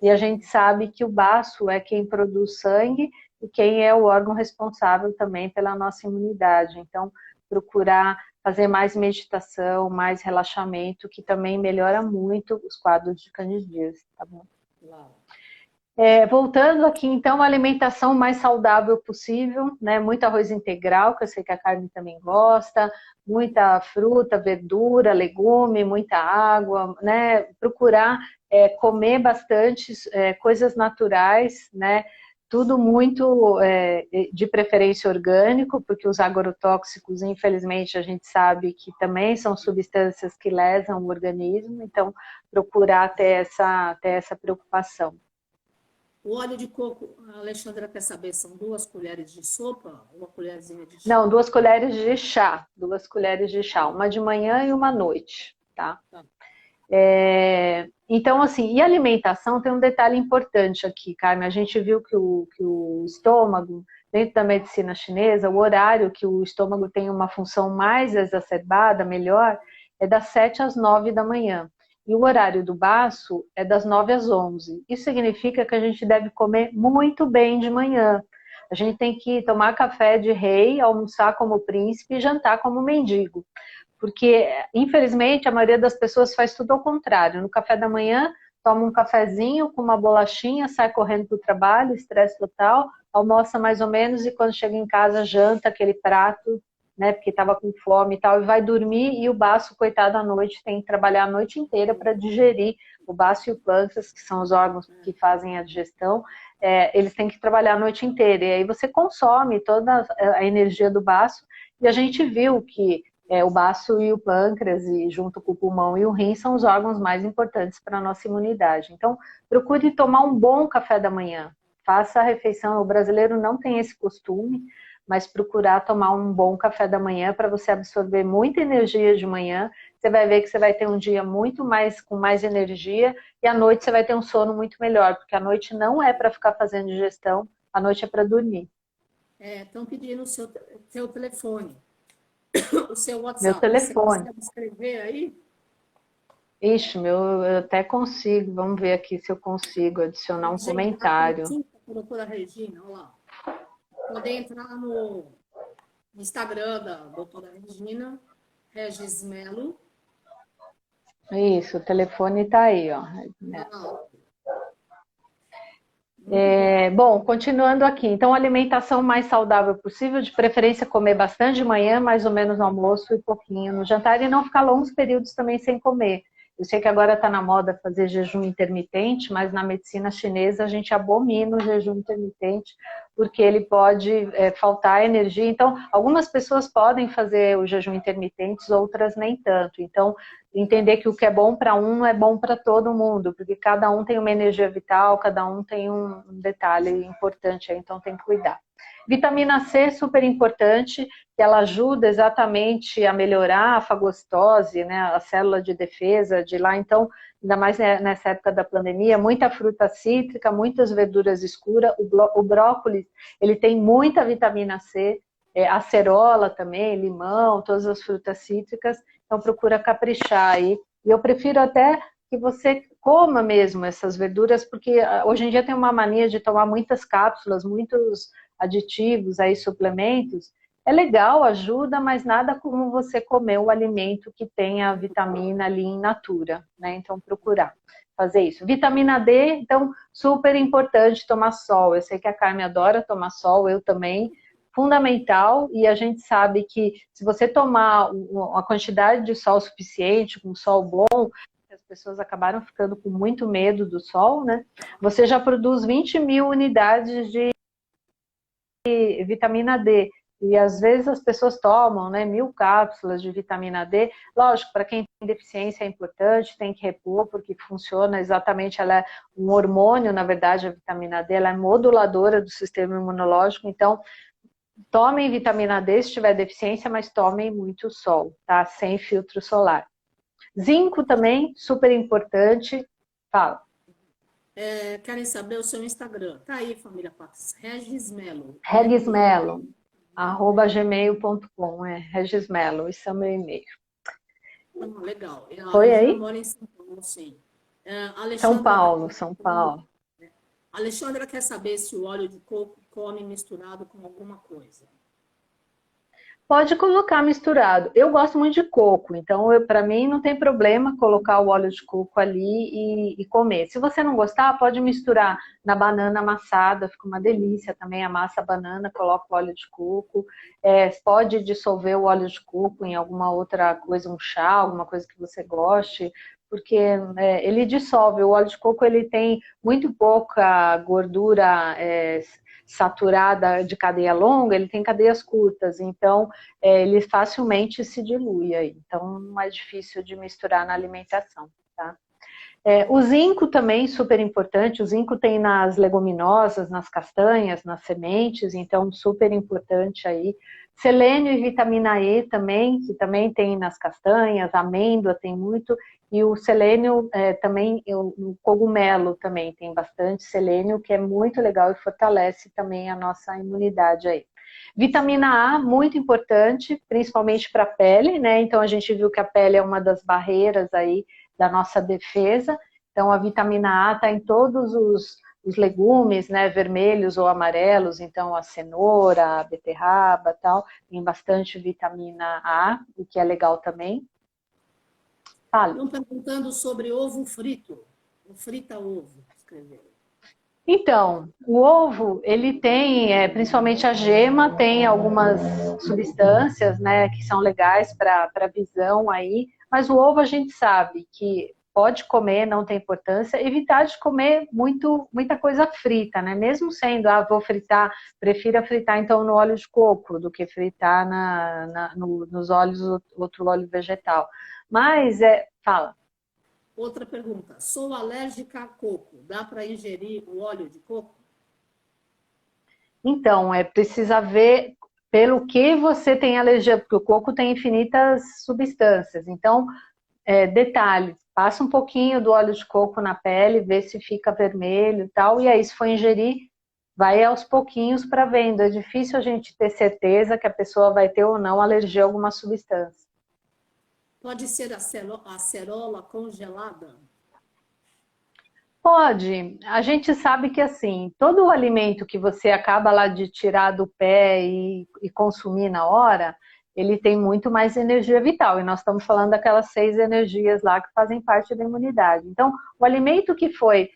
E a gente sabe que o baço é quem produz sangue e quem é o órgão responsável também pela nossa imunidade. Então, procurar fazer mais meditação, mais relaxamento, que também melhora muito os quadros de candidíase, tá bom? Claro. Voltando aqui, então, a alimentação mais saudável possível, né? Muito arroz integral, que eu sei que a Carmen também gosta, muita fruta, verdura, legume, muita água, né? Procurar comer bastante coisas naturais, né? Tudo muito de preferência orgânico, porque os agrotóxicos, infelizmente, a gente sabe que também são substâncias que lesam o organismo, então procurar ter essa preocupação. O óleo de coco, a Alexandra quer saber, são 2 colheres de sopa? Uma colherzinha de chá? Não, 2 colheres de chá. 2 colheres de chá. Uma de manhã e uma à noite, tá? Tá. Então, assim, e alimentação tem um detalhe importante aqui, Carmen. A gente viu que o estômago, dentro da medicina chinesa, o horário que o estômago tem uma função mais exacerbada, melhor, é das 7 às 9 da manhã. E o horário do baço é das 9 às 11. Isso significa que a gente deve comer muito bem de manhã. A gente tem que tomar café de rei, almoçar como príncipe e jantar como mendigo. Porque, infelizmente, a maioria das pessoas faz tudo ao contrário. No café da manhã, toma um cafezinho com uma bolachinha, sai correndo para o trabalho, estresse total, almoça mais ou menos e quando chega em casa, janta aquele prato, né, porque estava com fome e tal, e vai dormir e o baço, coitado, à noite, tem que trabalhar a noite inteira para digerir. O baço e o pâncreas, que são os órgãos que fazem a digestão, eles têm que trabalhar a noite inteira. E aí você consome toda a energia do baço, e a gente viu que o baço e o pâncreas, e junto com o pulmão e o rim, são os órgãos mais importantes para a nossa imunidade. Então, procure tomar um bom café da manhã. Faça a refeição. O brasileiro não tem esse costume, mas procurar tomar um bom café da manhã para você absorver muita energia de manhã. Você vai ver que você vai ter um dia muito mais com mais energia e à noite você vai ter um sono muito melhor, porque a noite não é para ficar fazendo digestão, a noite é para dormir. Estão pedindo o seu telefone. O seu Meu WhatsApp, você telefone. consegue escrever aí? Ixi, eu até consigo. Vamos ver aqui se eu consigo adicionar um Gente, a comentário. doutora Regina, olha lá. Pode entrar no Instagram da doutora Regina, Regis Melo. Isso, o telefone está aí, ó. Bom, continuando aqui. Então, alimentação mais saudável possível, de preferência comer bastante de manhã, mais ou menos no almoço e pouquinho no jantar, e não ficar longos períodos também sem comer. Eu sei que agora está na moda fazer jejum intermitente, mas na medicina chinesa a gente abomina o jejum intermitente, porque ele pode faltar energia. Então, algumas pessoas podem fazer o jejum intermitente, outras nem tanto. Então, entender que o que é bom para um não é bom para todo mundo, porque cada um tem uma energia vital, cada um tem um detalhe importante, então tem que cuidar. Vitamina C, super importante, que ela ajuda exatamente a melhorar a fagocitose, né, a célula de defesa de lá. Então, ainda mais nessa época da pandemia, muita fruta cítrica, muitas verduras escuras. O brócolis, ele tem muita vitamina C, acerola também, limão, todas as frutas cítricas. Então, procura caprichar aí. E eu prefiro até que você coma mesmo essas verduras, porque hoje em dia tem uma mania de tomar muitas cápsulas, muitos aditivos, aí, suplementos. É legal, ajuda, mas nada como você comer o alimento que tem a vitamina ali in natura, né? Então, procurar fazer isso. Vitamina D, então, super importante tomar sol. Eu sei que a Carmen adora tomar sol, eu também. Fundamental, e a gente sabe que se você tomar uma quantidade de sol suficiente, com sol bom, as pessoas acabaram ficando com muito medo do sol, né? Você já produz 20 mil unidades de vitamina D. E às vezes as pessoas tomam, né, 1000 cápsulas de vitamina D. Lógico, para quem tem deficiência é importante, tem que repor, porque funciona exatamente, ela é um hormônio, na verdade, a vitamina D, ela é moduladora do sistema imunológico, então tomem vitamina D se tiver deficiência, mas tomem muito sol, tá? Sem filtro solar. Zinco também, super importante. Fala. Querem saber o seu Instagram. Tá aí, família Pax. Regis Melo. Regismelo, @gmail.com, Regismelo, esse é o meu e-mail. Legal. Foi aí? Mora em São Paulo, sim. São Paulo, São Paulo. A Alexandra quer saber se o óleo de coco come misturado com alguma coisa. Pode colocar misturado. Eu gosto muito de coco, então para mim não tem problema colocar o óleo de coco ali e comer. Se você não gostar, pode misturar na banana amassada, fica uma delícia também. Amassa a banana, coloca o óleo de coco. Pode dissolver o óleo de coco em alguma outra coisa, um chá, alguma coisa que você goste, porque ele dissolve. O óleo de coco ele tem muito pouca gordura saturada de cadeia longa, ele tem cadeias curtas, então ele facilmente se dilui aí. Então não é difícil de misturar na alimentação, tá? O zinco também, super importante. O zinco tem nas leguminosas, nas castanhas, nas sementes, então super importante aí. Selênio e vitamina E também, que também tem nas castanhas, amêndoa tem muito. E o selênio também, no cogumelo também tem bastante selênio, que é muito legal e fortalece também a nossa imunidade aí. Vitamina A, muito importante, principalmente para a pele, né? Então a gente viu que a pele é uma das barreiras aí da nossa defesa. Então a vitamina A está em todos os legumes, né? Vermelhos ou amarelos, então a cenoura, a beterraba, tal, tem bastante vitamina A, o que é legal também. Fale. Estão perguntando sobre ovo frito. O frita ovo, escreveram. Então, o ovo, ele tem, principalmente a gema, tem algumas substâncias, né, que são legais para a visão aí, mas o ovo a gente sabe que pode comer, não tem importância, evitar de comer muita coisa frita, né, mesmo sendo, vou fritar, prefira fritar então no óleo de coco do que fritar nos óleos, outro óleo vegetal. Mas, fala. Outra pergunta. Sou alérgica a coco. Dá para ingerir o óleo de coco? Então, precisa ver pelo que você tem alergia, porque o coco tem infinitas substâncias. Então, detalhe, passa um pouquinho do óleo de coco na pele, vê se fica vermelho e tal, e aí se for ingerir, vai aos pouquinhos para vendo. É difícil a gente ter certeza que a pessoa vai ter ou não alergia a alguma substância. Pode ser acerola congelada? Pode. A gente sabe que assim, todo o alimento que você acaba lá de tirar do pé e consumir na hora, ele tem muito mais energia vital. E nós estamos falando daquelas 6 energias lá que fazem parte da imunidade. Então, o alimento que foi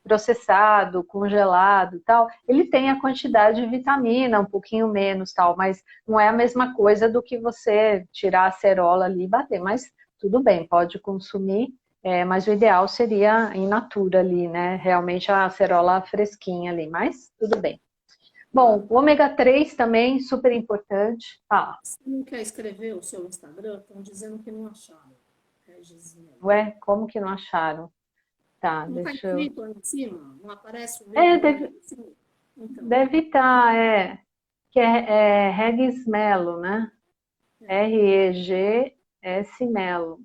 processado, congelado e tal, ele tem a quantidade de vitamina, um pouquinho menos tal, mas não é a mesma coisa do que você tirar a acerola ali e bater. Mas tudo bem, pode consumir. Mas o ideal seria in natura ali, né? Realmente a acerola fresquinha ali, mas tudo bem. Bom, o ômega 3 também, super importante. Você não quer escrever o seu Instagram? Estão dizendo que não acharam. Ué, como que não acharam? Tá, não deixa eu... eu... escrito aí em cima? Não aparece o nome? Deve estar, que é Regis Melo, né? R-E-G-S Melo.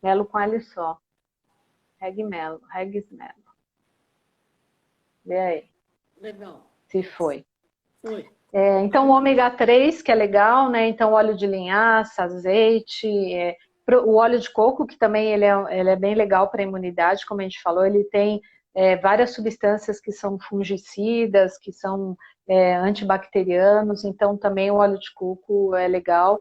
Melo com L só. Regis Melo. Vê aí. Legal. Se foi. Foi. Então, o ômega 3, que é legal, né? Então, óleo de linhaça, azeite, o óleo de coco, que também ele é bem legal para a imunidade, como a gente falou, ele tem várias substâncias que são fungicidas, que são antibacterianos, então também o óleo de coco é legal.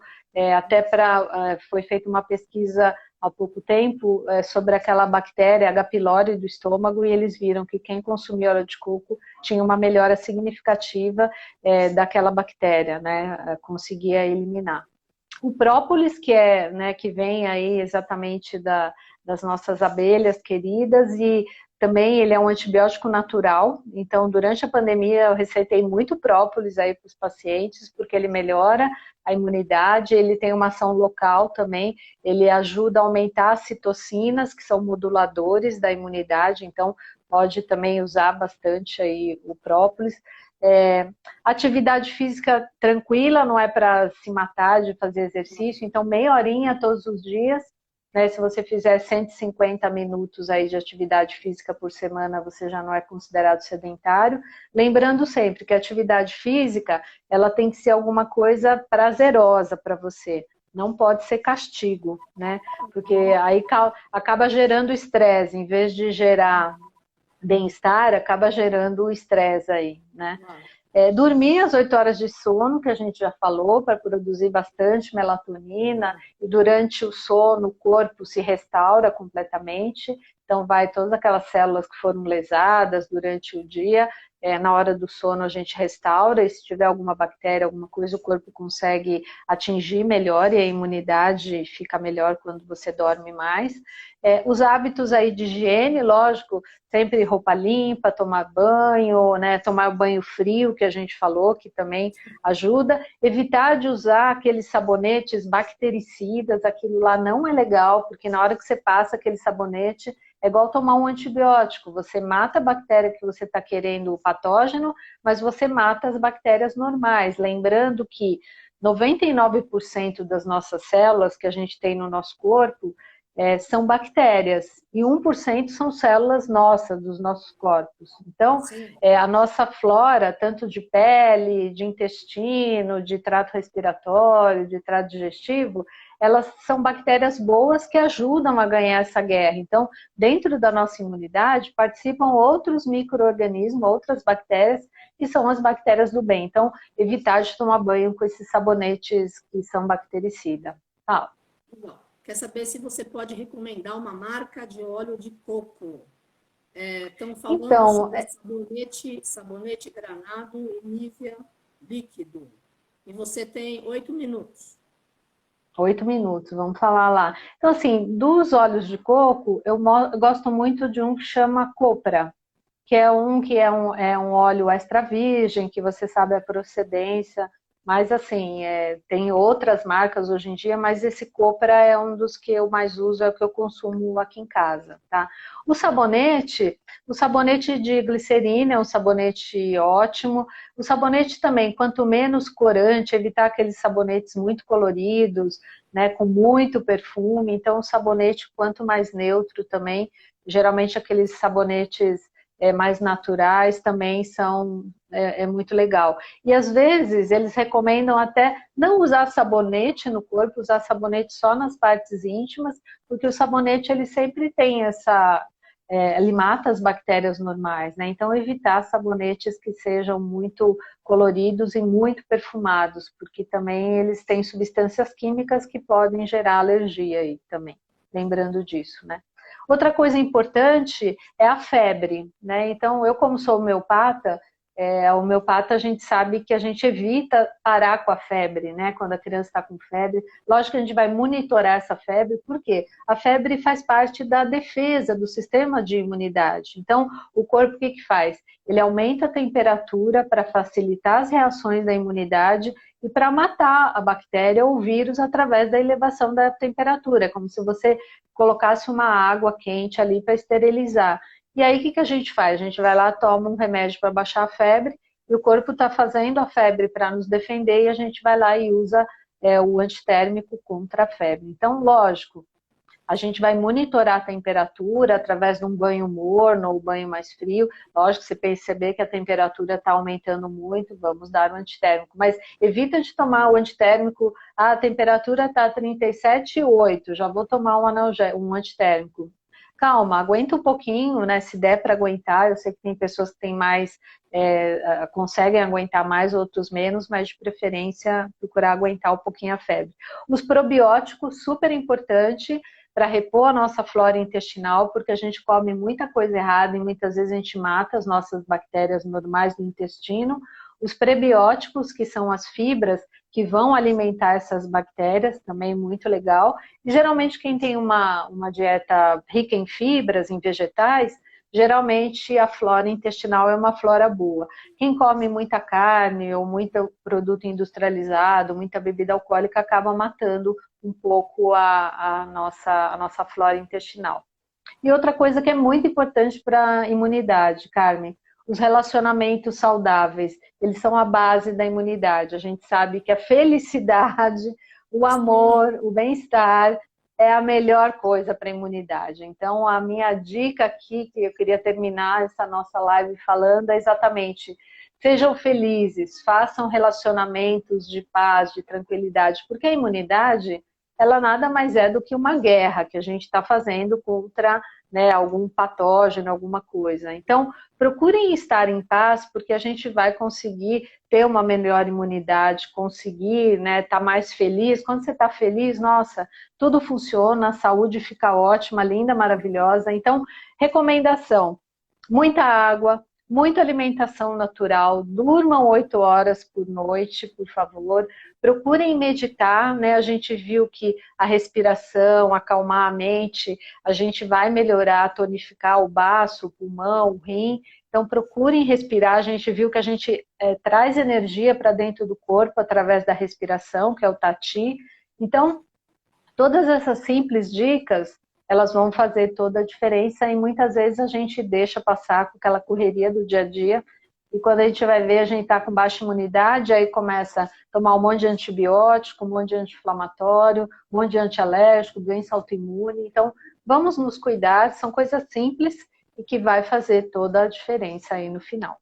Foi feita uma pesquisa há pouco tempo sobre aquela bactéria H. pylori do estômago e eles viram que quem consumia óleo de coco tinha uma melhora significativa daquela bactéria, né? Conseguia eliminar. O própolis, que vem aí exatamente das nossas abelhas queridas e também ele é um antibiótico natural, então durante a pandemia eu receitei muito própolis aí para os pacientes, porque ele melhora a imunidade, ele tem uma ação local também, ele ajuda a aumentar as citocinas, que são moduladores da imunidade, então pode também usar bastante aí o própolis. Atividade física tranquila, não é para se matar de fazer exercício, então meia horinha todos os dias, né? Se você fizer 150 minutos aí de atividade física por semana, você já não é considerado sedentário. Lembrando sempre que a atividade física, ela tem que ser alguma coisa prazerosa para você. Não pode ser castigo, né? Porque aí acaba gerando estresse, em vez de gerar bem-estar, acaba gerando o estresse aí, né? Dormir as 8 horas de sono, que a gente já falou, para produzir bastante melatonina, e durante o sono o corpo se restaura completamente, Então vai todas aquelas células que foram lesadas durante o dia, na hora do sono a gente restaura, e se tiver alguma bactéria, alguma coisa, o corpo consegue atingir melhor e a imunidade fica melhor quando você dorme mais. Os hábitos aí de higiene, lógico, sempre roupa limpa, tomar banho, né, tomar banho frio, que a gente falou, que também ajuda. Evitar de usar aqueles sabonetes bactericidas, aquilo lá não é legal, porque na hora que você passa aquele sabonete, é igual tomar um antibiótico, você mata a bactéria que você está querendo, o patógeno, mas você mata as bactérias normais. Lembrando que 99% das nossas células que a gente tem no nosso corpo são bactérias, e 1% são células nossas, dos nossos corpos. Então, a nossa flora, tanto de pele, de intestino, de trato respiratório, de trato digestivo, elas são bactérias boas que ajudam a ganhar essa guerra. Então, dentro da nossa imunidade, participam outros micro-organismos, outras bactérias, que são as bactérias do bem. Então, evitar de tomar banho com esses sabonetes que são bactericidas. Tá. Quer saber se você pode recomendar uma marca de óleo de coco? Estamos falando sobre sabonete granado e Nivea líquido. E você tem 8 minutos. 8 minutos, vamos falar lá. Então, assim, dos óleos de coco, eu gosto muito de um que chama Copra, que é um óleo extra virgem, que você sabe a procedência, mas assim, tem outras marcas hoje em dia, mas esse Copra é um dos que eu mais uso, é o que eu consumo aqui em casa, tá? O sabonete de glicerina é um sabonete ótimo. O sabonete também, quanto menos corante, evitar aqueles sabonetes muito coloridos, né, com muito perfume. Então, o sabonete, quanto mais neutro também, geralmente aqueles sabonetes mais naturais também são muito legal. E às vezes eles recomendam até não usar sabonete no corpo, usar sabonete só nas partes íntimas, porque o sabonete ele sempre tem ele mata as bactérias normais, né? Então evitar sabonetes que sejam muito coloridos e muito perfumados, porque também eles têm substâncias químicas que podem gerar alergia aí também, lembrando disso, né? Outra coisa importante é a febre, né? Então, eu como sou homeopata, a gente sabe que a gente evita parar com a febre, né? Quando a criança está com febre. Lógico que a gente vai monitorar essa febre, porque a febre faz parte da defesa do sistema de imunidade. Então, o corpo o que faz? Ele aumenta a temperatura para facilitar as reações da imunidade e para matar a bactéria ou o vírus através da elevação da temperatura, como se você colocasse uma água quente ali para esterilizar. E aí, o que a gente faz? A gente vai lá, toma um remédio para baixar a febre, e o corpo está fazendo a febre para nos defender, e a gente vai lá e usa o antitérmico contra a febre. Então, lógico, a gente vai monitorar a temperatura através de um banho morno ou banho mais frio. Lógico, se perceber que a temperatura está aumentando muito, vamos dar o antitérmico. Mas evita de tomar o antitérmico, a temperatura está 37,8, já vou tomar um antitérmico. Calma, aguenta um pouquinho, né? Se der para aguentar, eu sei que tem pessoas que têm mais, conseguem aguentar mais, outros menos, mas de preferência procurar aguentar um pouquinho a febre. Os probióticos, super importante para repor a nossa flora intestinal, porque a gente come muita coisa errada e muitas vezes a gente mata as nossas bactérias normais do intestino. Os prebióticos, que são as fibras que vão alimentar essas bactérias, também muito legal. E geralmente quem tem uma dieta rica em fibras, em vegetais, geralmente a flora intestinal é uma flora boa. Quem come muita carne ou muito produto industrializado, muita bebida alcoólica, acaba matando um pouco a nossa flora intestinal. E outra coisa que é muito importante para a imunidade, Carmen, os relacionamentos saudáveis, eles são a base da imunidade. A gente sabe que a felicidade, o amor, o bem-estar é a melhor coisa para a imunidade. Então, a minha dica aqui, que eu queria terminar essa nossa live falando, é exatamente: sejam felizes, façam relacionamentos de paz, de tranquilidade, porque a imunidade ela nada mais é do que uma guerra que a gente está fazendo contra, né, algum patógeno, alguma coisa. Então, procurem estar em paz, porque a gente vai conseguir ter uma melhor imunidade, conseguir, né, estar mais feliz. Quando você está feliz, nossa, tudo funciona, a saúde fica ótima, linda, maravilhosa. Então, recomendação, muita água, muita alimentação natural, durmam 8 horas por noite, por favor. Procurem meditar, né? A gente viu que a respiração, acalmar a mente, a gente vai melhorar, tonificar o baço, o pulmão, o rim. Então procurem respirar, a gente viu que a gente traz energia para dentro do corpo através da respiração, que é o Tati. Então, todas essas simples dicas, elas vão fazer toda a diferença e muitas vezes a gente deixa passar com aquela correria do dia a dia e quando a gente vai ver, a gente está com baixa imunidade, aí começa a tomar um monte de antibiótico, um monte de anti-inflamatório, um monte de antialérgico, doença autoimune. Então, vamos nos cuidar, são coisas simples e que vai fazer toda a diferença aí no final.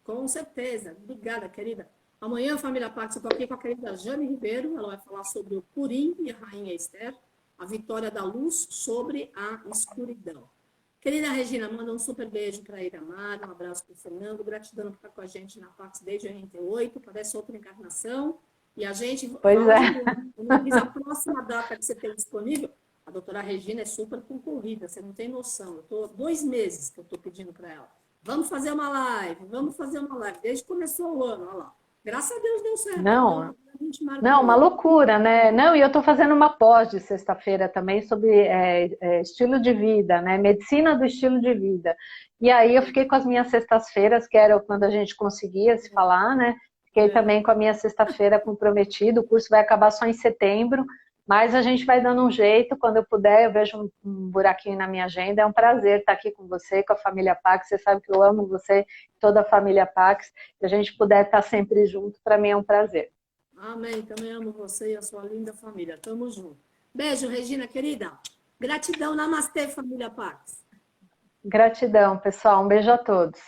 Com certeza. Obrigada, querida. Amanhã, família Pax, eu estou aqui com a querida Jane Ribeiro. Ela vai falar sobre o Purim e a Rainha Esther, a vitória da luz sobre a escuridão. Querida Regina, manda um super beijo para a Iramar, um abraço para o Fernando, gratidão por estar com a gente na Pax desde 88, parece outra encarnação. E a gente me diz a próxima data que você tem disponível. A doutora Regina é super concorrida, você não tem noção. Eu estou 2 meses que eu estou pedindo para ela. Vamos fazer uma live, desde que começou o ano, olha lá. Graças a Deus deu certo. Não, então, não, uma loucura, né? Não, e eu estou fazendo uma pós de sexta-feira também sobre estilo de vida, né? Medicina do estilo de vida. E aí eu fiquei com as minhas sextas-feiras, que era quando a gente conseguia se falar, né? Fiquei também com a minha sexta-feira comprometida, o curso vai acabar só em setembro, mas a gente vai dando um jeito, quando eu puder, eu vejo um buraquinho na minha agenda, é um prazer estar aqui com você, com a família Pax, você sabe que eu amo você, toda a família Pax, se a gente puder estar sempre junto, para mim é um prazer. Amém, também amo você e a sua linda família, tamo junto. Beijo, Regina, querida. Gratidão, namastê, família Pax. Gratidão, pessoal, um beijo a todos.